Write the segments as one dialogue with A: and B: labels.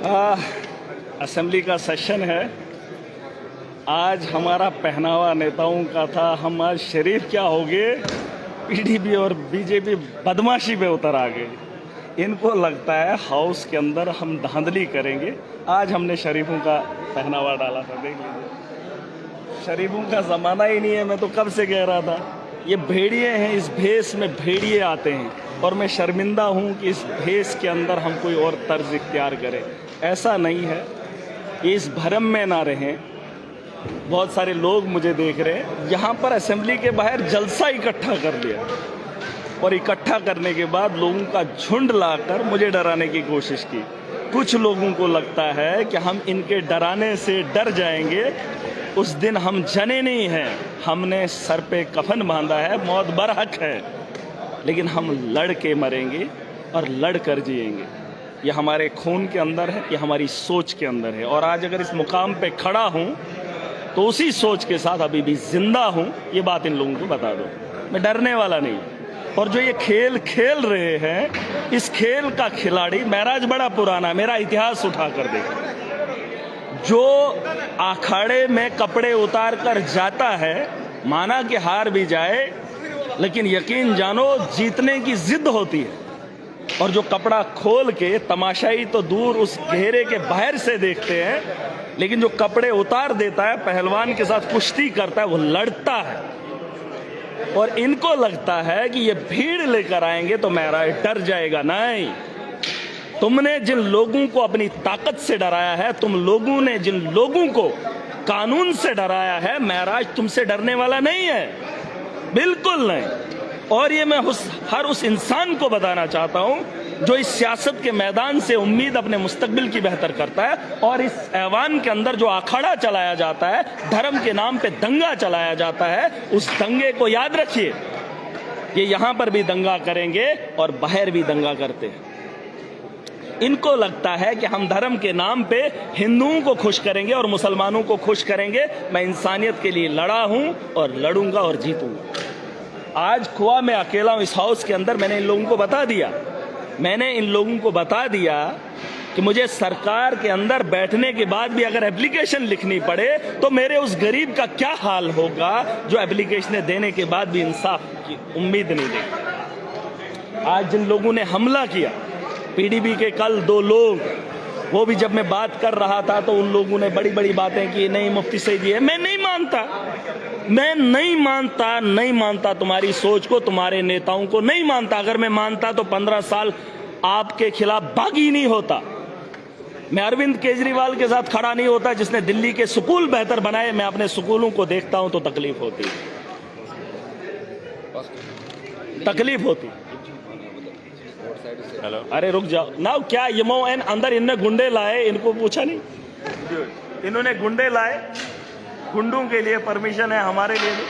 A: Assembly का session है। आज हमारा पहनावा नेताओं का था। हम आज शरीफ क्या हो गए, पीडीपी और बीजेपी बदमाशी पे उतर आ गए। इनको लगता है हाउस के अंदर हम धांधली करेंगे। आज हमने शरीफों का पहनावा डाला था, देख लीजिए। शरीफों का ज़माना ही नहीं है, मैं तो कब से कह रहा था। ये भेड़िए हैं, इस भेष में भेड़िए आते हैं और मैं शर्मिंदा हूँ कि इस भेष के अंदर हम कोई और तर्ज इख्तियार करें। ऐसा नहीं है, ये इस भरम में ना रहें। बहुत सारे लोग मुझे देख रहे हैं, यहाँ पर असेंबली के बाहर जलसा इकट्ठा कर लिया और इकट्ठा करने के बाद लोगों का झुंड लाकर मुझे डराने की कोशिश की। कुछ लोगों को लगता है कि हम इनके डराने से डर जाएंगे। उस दिन हम जने नहीं हैं, हमने सर पे कफन बांधा है, मौत बरहक है, लेकिन हम लड़ के मरेंगे और लड़ कर जिएंगे। ये हमारे खून के अंदर है, ये हमारी सोच के अंदर है। और आज अगर इस मुकाम पे खड़ा हूँ तो उसी सोच के साथ अभी भी जिंदा हूँ। ये बात इन लोगों को बता दो, मैं डरने वाला नहीं। और जो ये खेल खेल रहे हैं, इस खेल का खिलाड़ी महराज बड़ा पुराना, मेरा इतिहास उठा कर देखो। जो अखाड़े में कपड़े उतार कर जाता है, माना कि हार भी जाए, लेकिन यकीन जानो जीतने की जिद होती है। और जो कपड़ा खोल के तमाशाई तो दूर उस घेरे के बाहर से देखते हैं, लेकिन जो कपड़े उतार देता है, पहलवान के साथ कुश्ती करता है, वो लड़ता है। और इनको लगता है कि ये भीड़ लेकर आएंगे तो महराज डर जाएगा। नहीं, तुमने जिन लोगों को अपनी ताकत से डराया है, तुम लोगों ने जिन लोगों को कानून से डराया है, महराज तुमसे डरने वाला नहीं है, बिल्कुल नहीं। और ये मैं हर उस इंसान को बताना चाहता हूं जो इस सियासत के मैदान से उम्मीद अपने मुस्तकबिल की बेहतर करता है। और इस ऐवान के अंदर जो अखाड़ा चलाया जाता है, धर्म के नाम पे दंगा चलाया जाता है, उस दंगे को याद रखिए। ये यहां पर भी दंगा करेंगे और बाहर भी दंगा करते हैं। इनको लगता है कि हम धर्म के नाम पे हिंदुओं को खुश करेंगे और मुसलमानों को खुश करेंगे। मैं इंसानियत के लिए लड़ा हूं और लड़ूंगा और जीतूंगा। आज खुआ मैं अकेला हूं इस हाउस के अंदर। मैंने इन लोगों को बता दिया कि मुझे सरकार के अंदर बैठने के बाद भी अगर एप्लीकेशन लिखनी पड़े तो मेरे उस गरीब का क्या हाल होगा जो एप्लीकेशनें देने के बाद भी इंसाफ की उम्मीद नहीं देगा। आज जिन लोगों ने हमला किया, पीडीपी के कल 2 लोग, वो भी जब मैं बात कर रहा था तो उन लोगों ने बड़ी बड़ी बातें की। नहीं, मुफ्ती सईदी है। मैं नहीं मानता तुम्हारी सोच को, तुम्हारे नेताओं को नहीं मानता। अगर मैं मानता तो 15 साल आपके खिलाफ बागी नहीं होता। मैं अरविंद केजरीवाल के साथ खड़ा नहीं होता जिसने दिल्ली के स्कूल बेहतर बनाए। मैं अपने स्कूलों को देखता हूं तो तकलीफ होती। हेलो, अरे रुक जाओ ना। क्या यमो एन अंदर इनने गुंडे लाए, इनको पूछा नहीं? इन्होंने गुंडे लाए, गुंडों के लिए परमिशन है, हमारे लिए नहीं।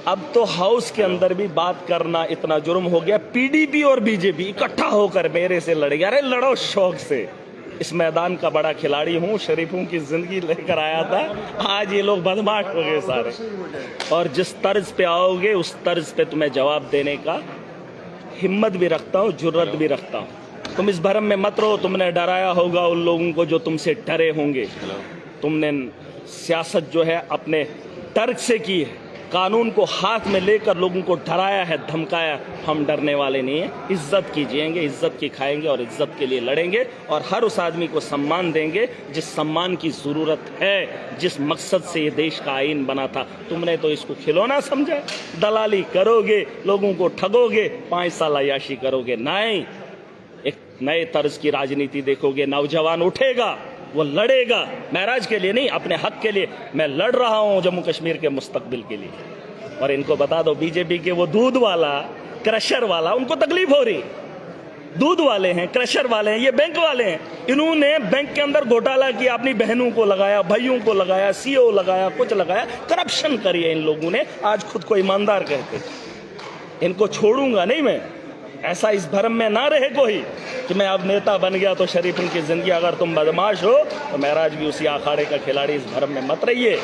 A: अब तो हाउस के अंदर भी बात करना इतना जुर्म हो गया। पीडीपी और बीजेपी इकट्ठा होकर मेरे से लड़ेगी। अरे लड़ो शौक से। इस मैदान का बड़ा खिलाड़ी हूं, शरीफों की जिंदगी लेकर आया था। आज ये लोग बदमाश हो गए सारे। और जिस तर्ज पे आओगे उस तर्ज पे तुम्हें जवाब देने का हिम्मत भी रखता हूं, जुर्रत भी रखता हूं। तुम इस भरम में मत रहो। तुमने डराया होगा उन लोगों को जो तुमसे डरे होंगे। तुमने सियासत जो है अपने तर्क से की है, कानून को हाथ में लेकर लोगों को डराया है, धमकाया। हम डरने वाले नहीं हैं। इज्जत की जिएंगे, इज्जत की खाएंगे और इज्जत के लिए लड़ेंगे। और हर उस आदमी को सम्मान देंगे जिस सम्मान की ज़रूरत है, जिस मकसद से ये देश का आईन बना था। तुमने तो इसको खिलौना समझा। दलाली करोगे, लोगों को ठगोगे, 5 साल अय्याशी करोगे। नहीं, एक नए तर्ज की राजनीति देखोगे। नौजवान उठेगा, वो लड़ेगा, महराज के लिए नहीं, अपने हक के लिए। मैं लड़ रहा हूं जम्मू कश्मीर के मुस्तकबिल के लिए। और इनको बता दो, बीजेपी के वो दूध वाला, क्रशर वाला, उनको तकलीफ हो रही। दूध वाले हैं, क्रशर वाले हैं, ये बैंक वाले हैं। इन्होंने बैंक के अंदर घोटाला किया, अपनी बहनों को लगाया, भाइयों को लगाया, सीओ लगाया, कुछ लगाया, करप्शन करी है इन लोगों ने। आज खुद को ईमानदार कहते। इनको छोड़ूंगा नहीं मैं। ऐसा इस भरम में ना रहे कोई कि मैं अब नेता बन गया तो शरीफ उनकी जिंदगी। अगर तुम बदमाश हो तो महराज भी उसी अखाड़े का खिलाड़ी। इस भरम में मत रहिए।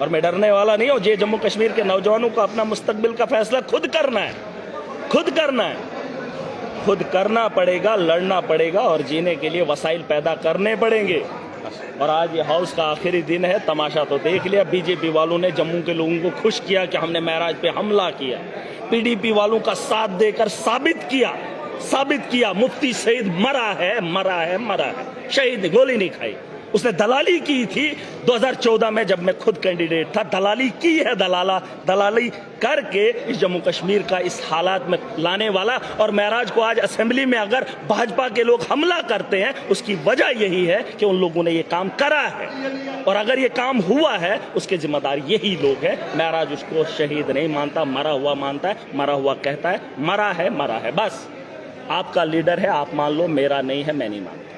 A: और मैं डरने वाला नहीं हूं। ये जम्मू कश्मीर के नौजवानों को अपना मुस्तकबिल का फैसला खुद करना है, खुद करना है। खुद करना पड़ेगा, लड़ना पड़ेगा और जीने के लिए वसाइल पैदा करने पड़ेंगे। और आज ये हाउस का आखिरी दिन है। तमाशा तो देख लिया, बीजेपी वालों ने जम्मू के लोगों को खुश किया कि हमने महराज पे हमला किया। पीडीपी वालों का साथ देकर साबित किया मुफ्ती सईद मरा है। शहीद ने गोली नहीं खाई, उसने दलाली की थी 2014 में जब मैं खुद कैंडिडेट था। दलाली की है, दलाली करके इस जम्मू कश्मीर का इस हालात में लाने वाला। और महराज को आज असेंबली में अगर भाजपा के लोग हमला करते हैं, उसकी वजह यही है कि उन लोगों ने ये काम करा है। और अगर ये काम हुआ है, उसके जिम्मेदार यही लोग हैं। महराज उसको शहीद नहीं मानता, मरा हुआ मानता है, मरा हुआ कहता है। मरा है। बस आपका लीडर है, आप मान लो, मेरा नहीं है, मैं नहीं मानता।